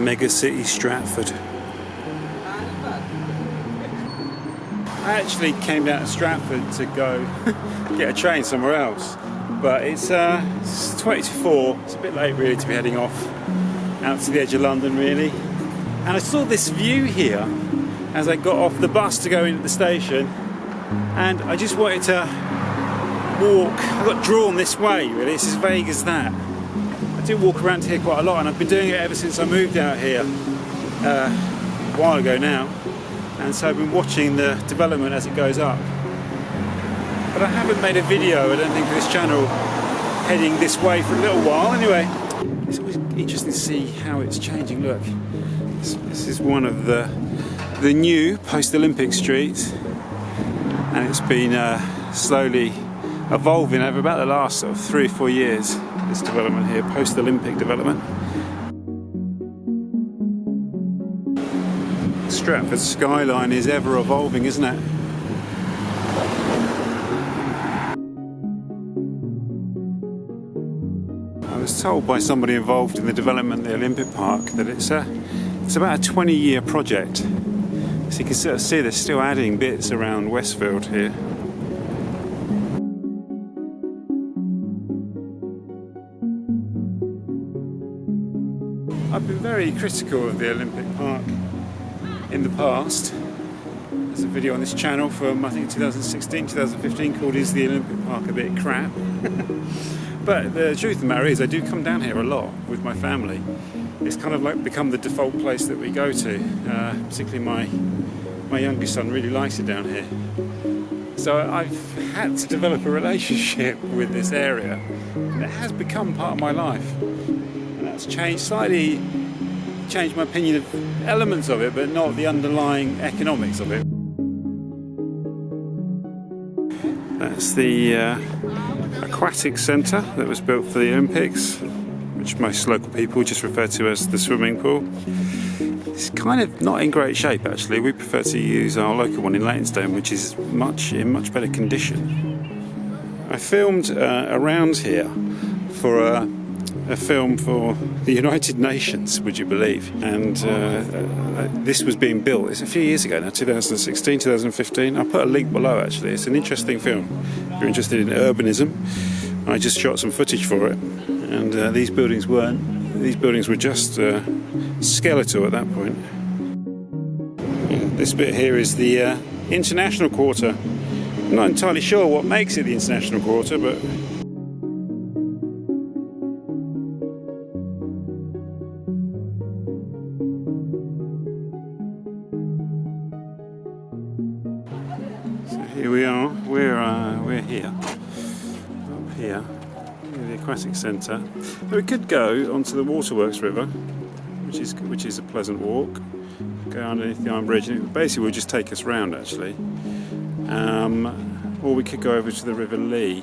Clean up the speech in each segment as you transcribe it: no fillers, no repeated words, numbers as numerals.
Mega City Stratford. I actually came down to Stratford to go get a train somewhere else, but it's 20 to 4, it's a bit late really to be heading off out to the edge of London really. And I saw this view here as I got off the bus to go into the station, and I just wanted to walk. I got drawn this way really, it's as vague as that. I do walk around here quite a lot, and I've been doing it ever since I moved out here a while ago now. And so I've been watching the development as it goes up. But I haven't made a video, I don't think, for this channel heading this way for a little while. Anyway, it's always interesting to see how it's changing. Look, this is one of the new post-Olympic streets, and it's been slowly evolving over about the last sort of 3 or 4 years, this development here, post-Olympic development. Stratford skyline is ever evolving, isn't it? I was told by somebody involved in the development of the Olympic Park that it's about a 20-year project. So you can sort of see they're still adding bits around Westfield here. I've been very critical of the Olympic Park in the past. There's a video on this channel from I think 2016, 2015 called "Is the Olympic Park a Bit Crap?" But the truth of the matter is I do come down here a lot with my family. It's kind of like become the default place that we go to. Particularly my youngest son really likes it down here. So I've had to develop a relationship with this area, and it has become part of my life. And that's slightly changed my opinion of elements of it, but not the underlying economics of it. That's the Aquatics Centre that was built for the Olympics, which most local people just refer to as the swimming pool. It's kind of not in great shape actually. We prefer to use our local one in Leytonstone, which is in much better condition. I filmed around here for a film for the United Nations, would you believe? And this was being built, it's a few years ago now, 2016, 2015. I'll put a link below actually. It's an interesting film. If you're interested in urbanism, I just shot some footage for it. And these buildings weren't. These buildings were just skeletal at that point. This bit here is the International Quarter. I'm not entirely sure what makes it the International Quarter, but here we are. We're here, up here, near the Aquatics Centre. We could go onto the Waterworks River, which is a pleasant walk. Go underneath the Iron Bridge, and it basically will just take us round actually. Or we could go over to the River Lea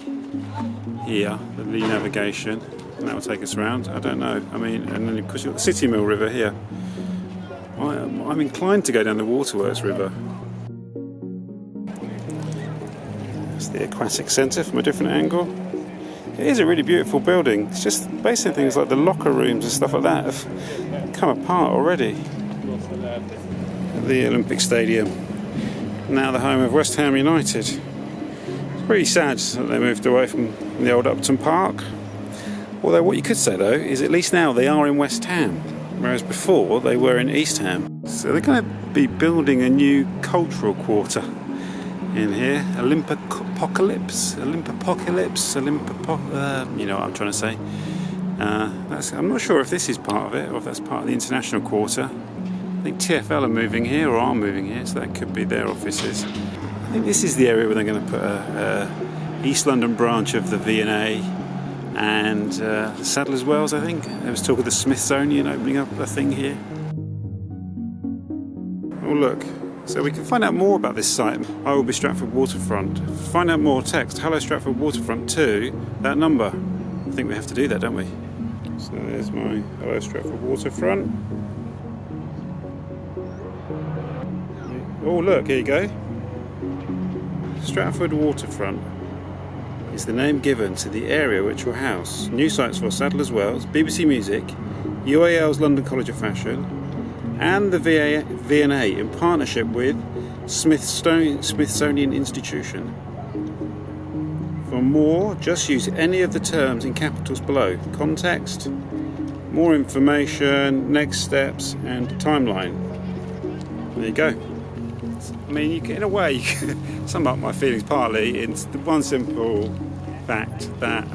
here, the Lea navigation, and that will take us round. I don't know. I mean, and then of course you've got the City Mill River here. I'm inclined to go down the Waterworks River. The Aquatic Centre from a different angle. It is a really beautiful building. It's just basically things like the locker rooms and stuff like that have come apart already. The Olympic Stadium, now the home of West Ham United. It's pretty sad that they moved away from the old Upton Park. Although what you could say though is at least now they are in West Ham, whereas before they were in East Ham. So they're going to be building a new cultural quarter in here, Olympicopolis, you know what I'm trying to say. I'm not sure if this is part of it or if that's part of the International Quarter. I think TfL are moving here or are moving here, so that could be their offices. I think this is the area where they're going to put a East London branch of the V&A and Sadler's Wells, I think. There was talk of the Smithsonian opening up a thing here. Oh look. So we can find out more about this site. I will be Stratford Waterfront. Find out more, text hello Stratford Waterfront to that number. I think we have to do that, don't we? So there's my hello Stratford Waterfront. Oh look, here you go. Stratford Waterfront is the name given to the area which will house new sites for Sadler's Wells, BBC Music UAL's London College of Fashion and the V&A in partnership with Smithsonian Institution. For more, just use any of the terms in capitals below. Context, more information, next steps and timeline. There you go. I mean, you can, in a way, you can sum up my feelings partly in the one simple fact that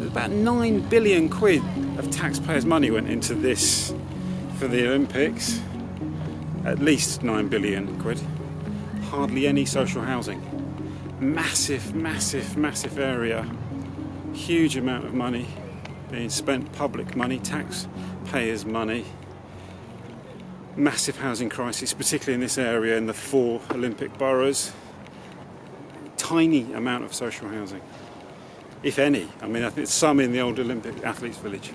about 9 billion quid of taxpayers' money went into this for the Olympics. At least 9 billion quid. Hardly any social housing. Massive, massive, massive area. Huge amount of money being spent, public money, taxpayers' money. Massive housing crisis, particularly in this area in the 4 Olympic boroughs. Tiny amount of social housing, if any. I mean, I think some in the old Olympic Athletes Village.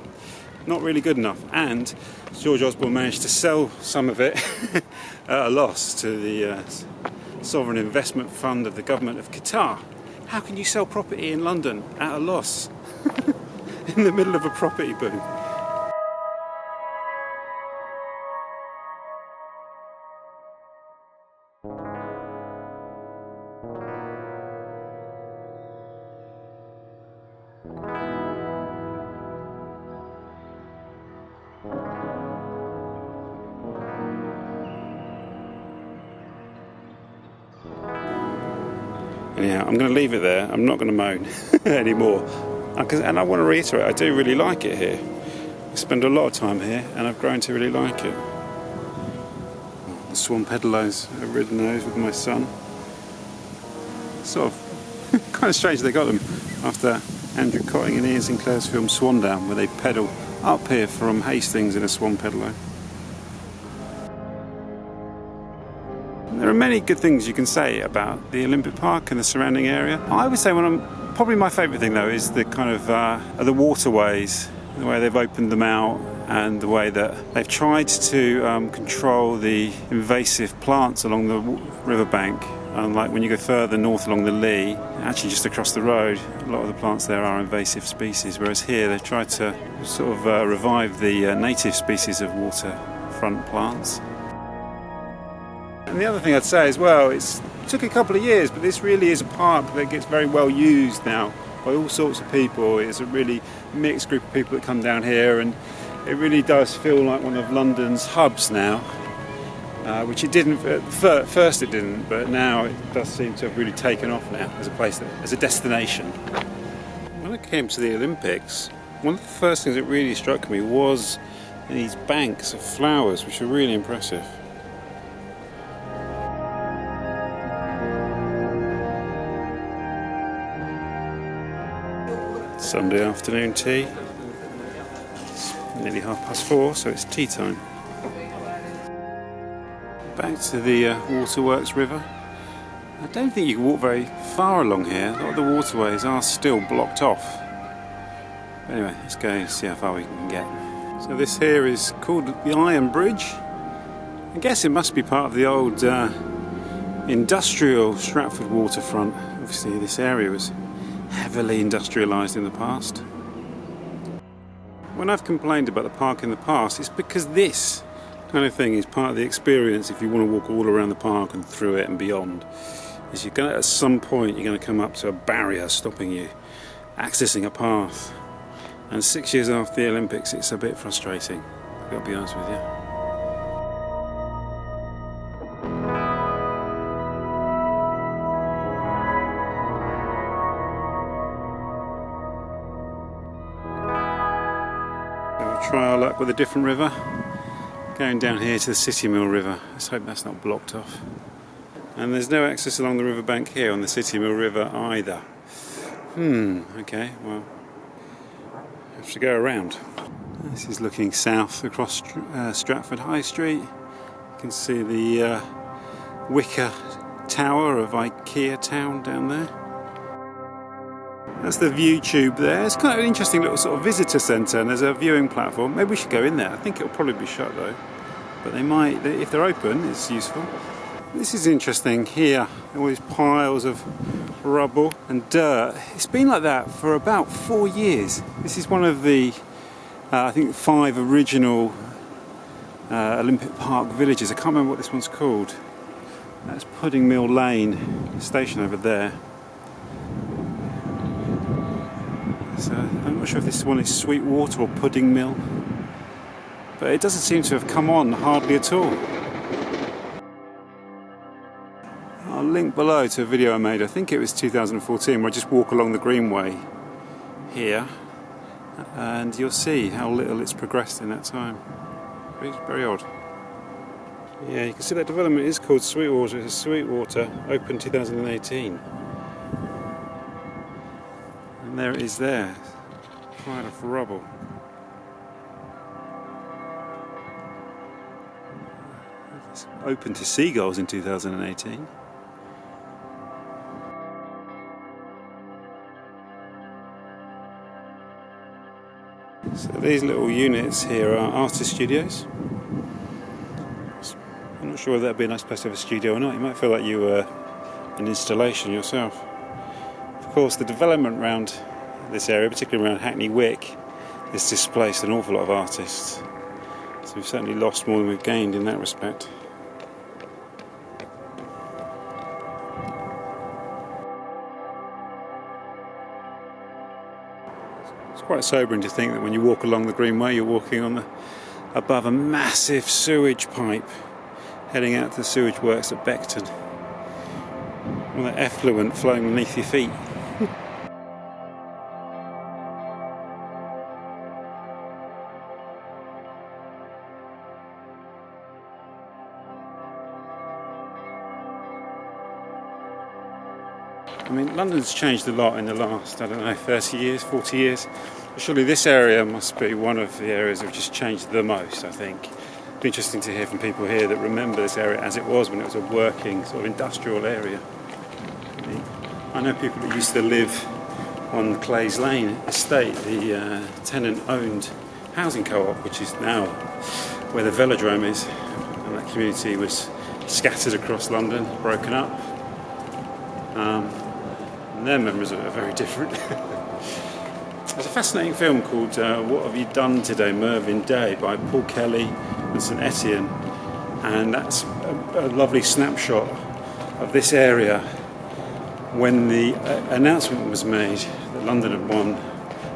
Not really good enough. And George Osborne managed to sell some of it at a loss to the Sovereign Investment Fund of the government of Qatar. How can you sell property in London at a loss? In the middle of a property boom. Anyhow, I'm going to leave it there. I'm not going to moan anymore. And I want to reiterate, I do really like it here. I spend a lot of time here and I've grown to really like it. The swan pedalos, I've ridden those with my son. Sort of kind of strange they got them after Andrew Cotting and Iain Sinclair's film Swandown, where they pedal up here from Hastings in a swan pedalo. There are many good things you can say about the Olympic Park and the surrounding area. I would say probably my favourite thing though is the kind of the waterways, the way they've opened them out and the way that they've tried to control the invasive plants along the riverbank. Like when you go further north along the Lea, actually just across the road, a lot of the plants there are invasive species, whereas here they've tried to sort of revive the native species of waterfront plants. And the other thing I'd say as well, it took a couple of years, but this really is a park that gets very well used now by all sorts of people. It's a really mixed group of people that come down here, and it really does feel like one of London's hubs now, which it didn't at first, it didn't, but now it does seem to have really taken off now as a place, as a destination. When I came to the Olympics, one of the first things that really struck me was these banks of flowers, which are really impressive. Sunday afternoon tea. It's nearly 4:30, so it's tea time. Back to the Waterworks River. I don't think you can walk very far along here. A lot of the waterways are still blocked off. But anyway, let's go and see how far we can get. So this here is called the Iron Bridge. I guess it must be part of the old industrial Stratford waterfront. Obviously this area was heavily industrialised in the past. When I've complained about the park in the past, it's because this kind of thing is part of the experience if you want to walk all around the park and through it and beyond. Is you're going to, at some point you're going to come up to a barrier stopping you accessing a path. And 6 years after the Olympics it's a bit frustrating, I've got to be honest with you. Try our luck with a different river. Going down here to the City Mill River. Let's hope that's not blocked off. And there's no access along the riverbank here on the City Mill River either. Okay, well, have to go around. This is looking south across Stratford High Street. You can see the wicker tower of Ikea Town down there. That's the view tube there. It's kind of an interesting little sort of visitor centre, and there's a viewing platform. Maybe we should go in there. I think it'll probably be shut though. But they might, if they're open, it's useful. This is interesting here. All these piles of rubble and dirt. It's been like that for about 4 years. This is one of the I think 5 original Olympic Park villages. I can't remember what this one's called. That's Pudding Mill Lane station over there. So I'm not sure if this one is Sweetwater or Pudding Mill, but it doesn't seem to have come on hardly at all. I'll link below to a video I made, I think it was 2014, where I just walk along the Greenway here, and you'll see how little it's progressed in that time. It's very odd. Yeah, you can see that development is called Sweetwater. It's Sweetwater, open 2018. And there it is there, quite of rubble. It's open to seagulls in 2018. So these little units here are artist studios. I'm not sure whether that'd be a nice place to have a studio or not. You might feel like you were an installation yourself. Of course, the development around this area, particularly around Hackney Wick, has displaced an awful lot of artists. So we've certainly lost more than we've gained in that respect. It's quite sobering to think that when you walk along the Greenway, you're walking above a massive sewage pipe heading out to the sewage works at Beckton. All that effluent flowing beneath your feet. I mean, London's changed a lot in the last, 30 years, 40 years. But surely this area must be one of the areas that have just changed the most, I think. It'd be interesting to hear from people here that remember this area as it was when it was a working, sort of industrial area. I know people that used to live on Clay's Lane estate, the tenant-owned housing co-op, which is now where the velodrome is. And that community was scattered across London, broken up. And their memories are very different. There's a fascinating film called What Have You Done Today, Mervyn Day, by Paul Kelly and St Etienne, and that's a lovely snapshot of this area when the announcement was made that London had won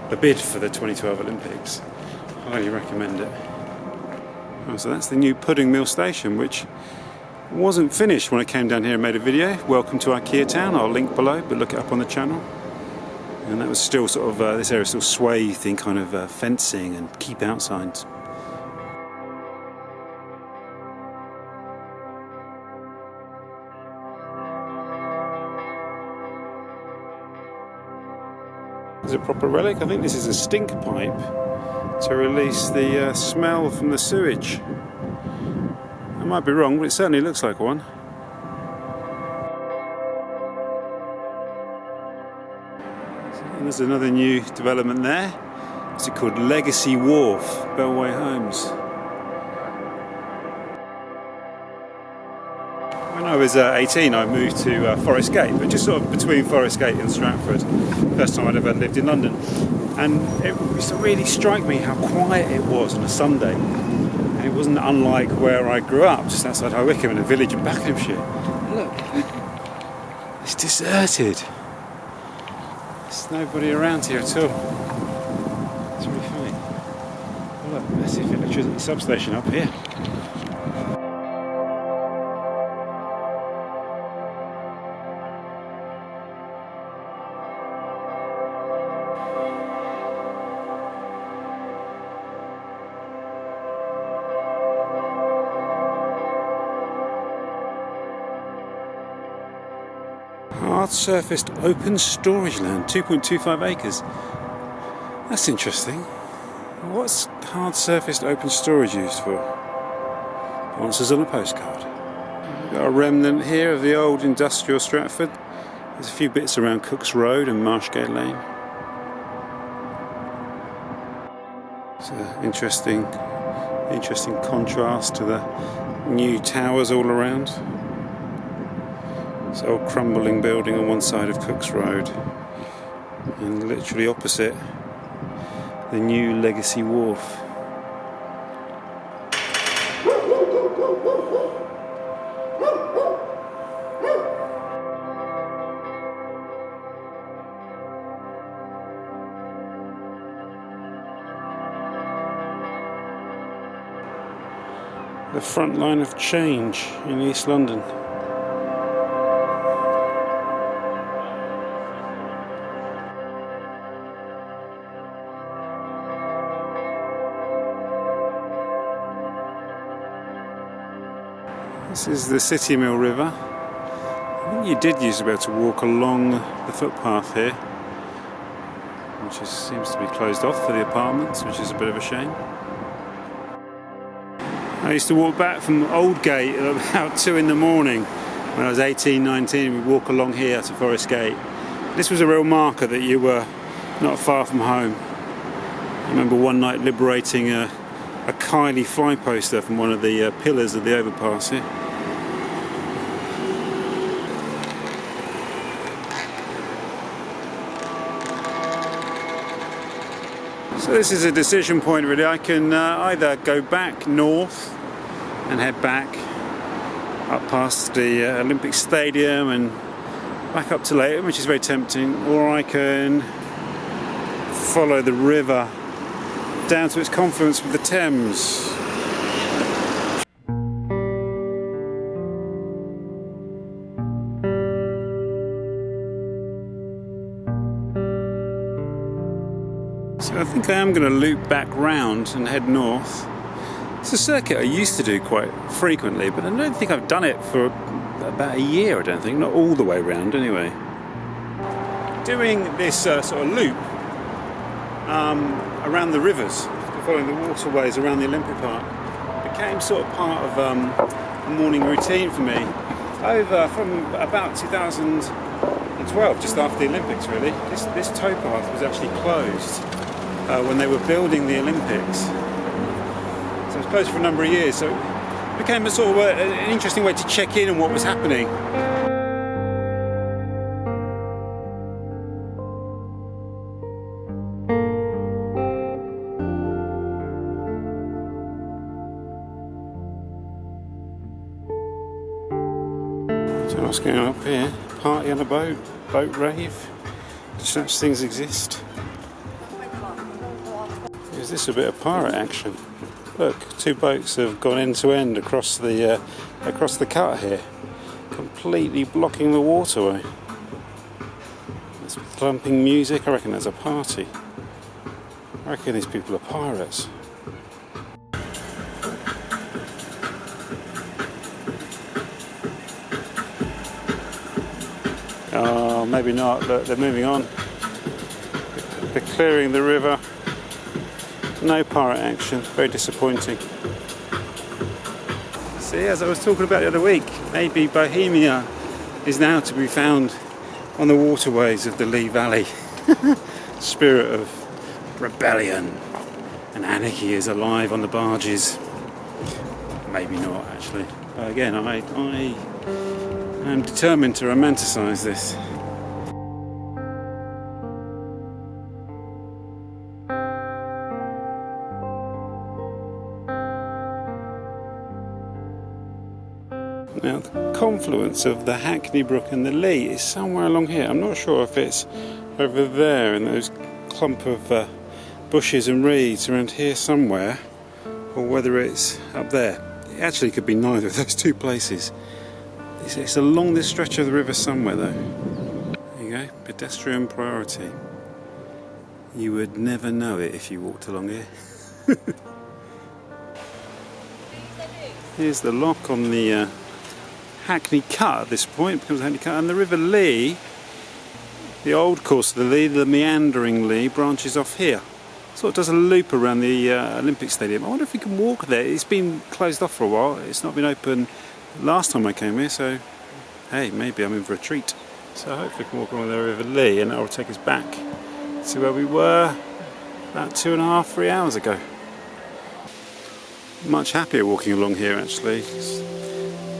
the bid for the 2012 Olympics. I highly recommend it. Oh, so that's the new Pudding Mill station, which wasn't finished when I came down here and made a video. Welcome to Ikea town. I'll link below, but look it up on the channel. And that was still sort of, this area was still swathed in kind of fencing and keep out signs. Is it a proper relic? I think this is a stink pipe to release the smell from the sewage. I might be wrong, but it certainly looks like one. And there's another new development there. What's it called? Legacy Wharf, Bellway Homes. When I was 18, I moved to Forest Gate, but just sort of between Forest Gate and Stratford. First time I'd ever lived in London. And it used to really strike me how quiet it was on a Sunday. And it wasn't unlike where I grew up, just outside High Wycombe in a village in Buckinghamshire. Look, it's deserted. There's nobody around here at all. It's really funny. Oh, look, massive electricity substation up here. Hard-surfaced open storage land, 2.25 acres. That's interesting. What's hard-surfaced open storage used for? Answers on a postcard. We've got a remnant here of the old industrial Stratford. There's a few bits around Cook's Road and Marshgate Lane. It's an interesting contrast to the new towers all around. This old crumbling building on one side of Cook's Road, and literally opposite the new Legacy Wharf. The front line of change in East London. This is the City Mill River. I think you did used to be able to walk along the footpath here, which seems to be closed off for the apartments, which is a bit of a shame. I used to walk back from Aldgate at about 2 in the morning when I was 18, 19. We'd walk along here to Forest Gate. This was a real marker that you were not far from home. I remember one night liberating a Kylie fly poster from one of the pillars of the overpass here. So this is a decision point really. I can either go back north and head back up past the Olympic Stadium and back up to Leighton, which is very tempting, or I can follow the river down to its confluence with the Thames. So I think I am going to loop back round and head north. It's a circuit I used to do quite frequently, but I don't think I've done it for about a year, I don't think, not all the way round anyway. Doing this sort of loop around the rivers, following the waterways around the Olympic Park, became sort of part of a morning routine for me over from about 2012, just after the Olympics really. This towpath was actually closed when they were building the Olympics. So it was closed for a number of years, so it became a sort of an interesting way to check in on what was happening. So what's going on up here? Party on a boat, boat rave, such things exist. Is this a bit of pirate action? Look, 2 boats have gone end to end across the cut here, completely blocking the waterway. There's thumping music. I reckon there's a party. I reckon these people are pirates. Oh, maybe not. Look, they're moving on. They're clearing the river. No pirate action, very disappointing. See, as I was talking about the other week, maybe Bohemia is now to be found on the waterways of the Lea Valley. Spirit of rebellion and anarchy is alive on the barges. Maybe not, actually. But again, I am determined to romanticise this. Now, the confluence of the Hackney Brook and the Lea is somewhere along here. I'm not sure if it's over there in those clump of bushes and reeds around here somewhere, or whether it's up there. It actually could be neither of those 2 places. It's along this stretch of the river somewhere though. There you go, pedestrian priority. You would never know it if you walked along here. Here's the lock on the Hackney Cut at this point. It becomes Hackney Cut, and the River Lea, the old course of the Lea, the meandering Lea, branches off here. Sort of does a loop around the Olympic Stadium. I wonder if we can walk there. It's been closed off for a while. It's not been open last time I came here, so hey, maybe I'm in for a treat. So I hope we can walk along the River Lea, and that will take us back to where we were about 2.5, 3 hours ago. Much happier walking along here actually.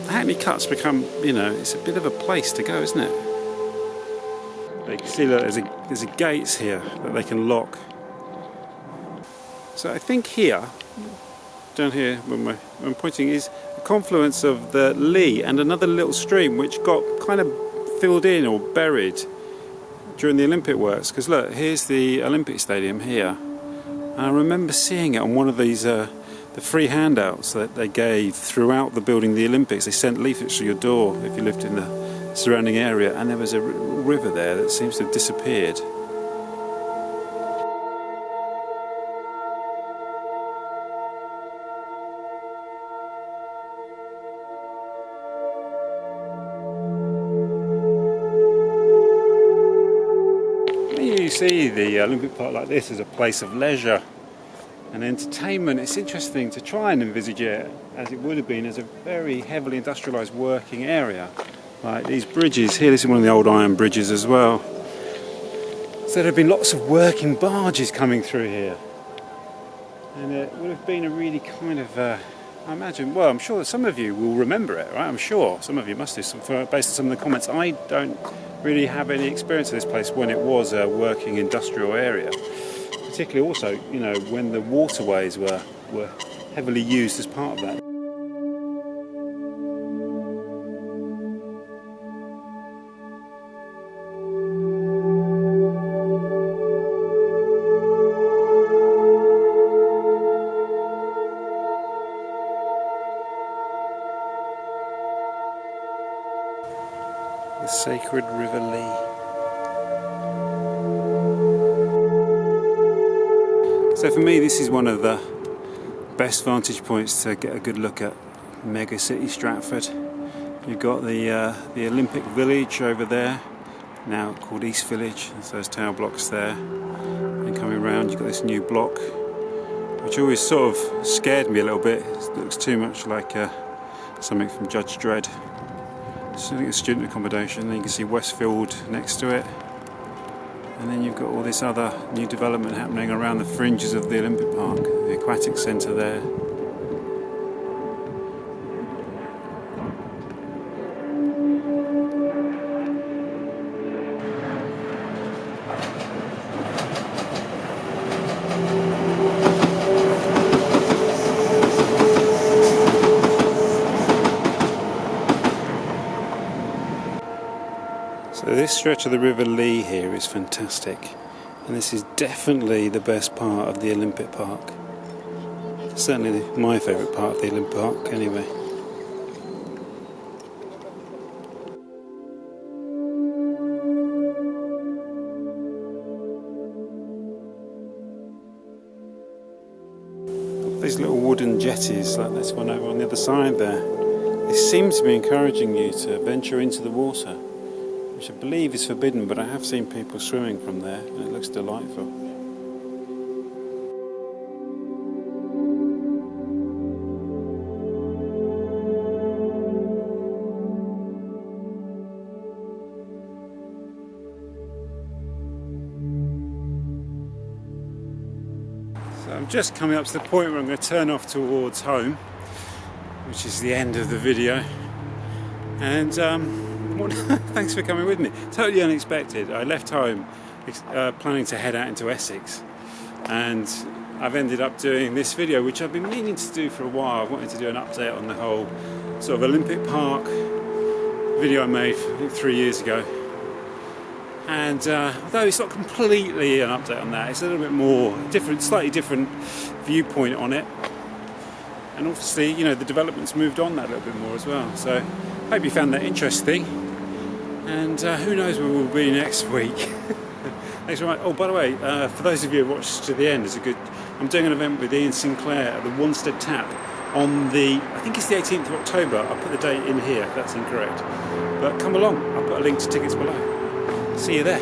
The Hackney Cut's become, it's a bit of a place to go, isn't it? You can see that there's a gates here that they can lock. So I think here, down here when I'm pointing, is a confluence of the Lea and another little stream which got kind of filled in or buried during the Olympic works. Because look, here's the Olympic Stadium here. And I remember seeing it on one of these the free handouts that they gave throughout the building of the Olympics. They sent leaflets to your door if you lived in the surrounding area, and there was a river there that seems to have disappeared. You see the Olympic Park like this as a place of leisure and entertainment. It's interesting to try and envisage it as it would have been as a very heavily industrialised working area. Like these bridges here, this is one of the old iron bridges as well. So there have been lots of working barges coming through here. And it would have been a really kind of, I imagine, well, I'm sure that some of you will remember it, right? I'm sure some of you must do, based on some of the comments. I don't really have any experience of this place when it was a working industrial area. Particularly also, you know, when the waterways were heavily used as part of that. The sacred River Lea. So for me, this is one of the best vantage points to get a good look at mega city Stratford. You've got the Olympic Village over there, now called East Village. There's those tower blocks there. And coming around, you've got this new block, which always sort of scared me a little bit. It looks too much like something from Judge Dredd. So I think it's student accommodation. Then you can see Westfield next to it. And then you've got all this other new development happening around the fringes of the Olympic Park, the Aquatics Centre there. So this stretch of the River Lea here is fantastic, and this is definitely the best part of the Olympic Park. Certainly my favourite part of the Olympic Park anyway. These little wooden jetties, like this one over on the other side there, they seem to be encouraging you to venture into the water, which I believe is forbidden, but I have seen people swimming from there and it looks delightful. So I'm just coming up to the point where I'm going to turn off towards home, which is the end of the video. And thanks for coming with me. Totally unexpected. I left home planning to head out into Essex, and I've ended up doing this video, which I've been meaning to do for a while. I wanted to do an update on the whole sort of Olympic Park video I made, I think 3 years ago. And although it's not completely an update on that, it's a little bit more different, slightly different viewpoint on it. And obviously, you know, the development's moved on that a little bit more as well. So I hope you found that interesting. And who knows where we'll be next week. Thanks very much. Oh, by the way, for those of you who watched to the end, I'm doing an event with Iain Sinclair at the Wanstead Tap on I think it's the 18th of October. I'll put the date in here if that's incorrect. But come along, I'll put a link to tickets below. See you there.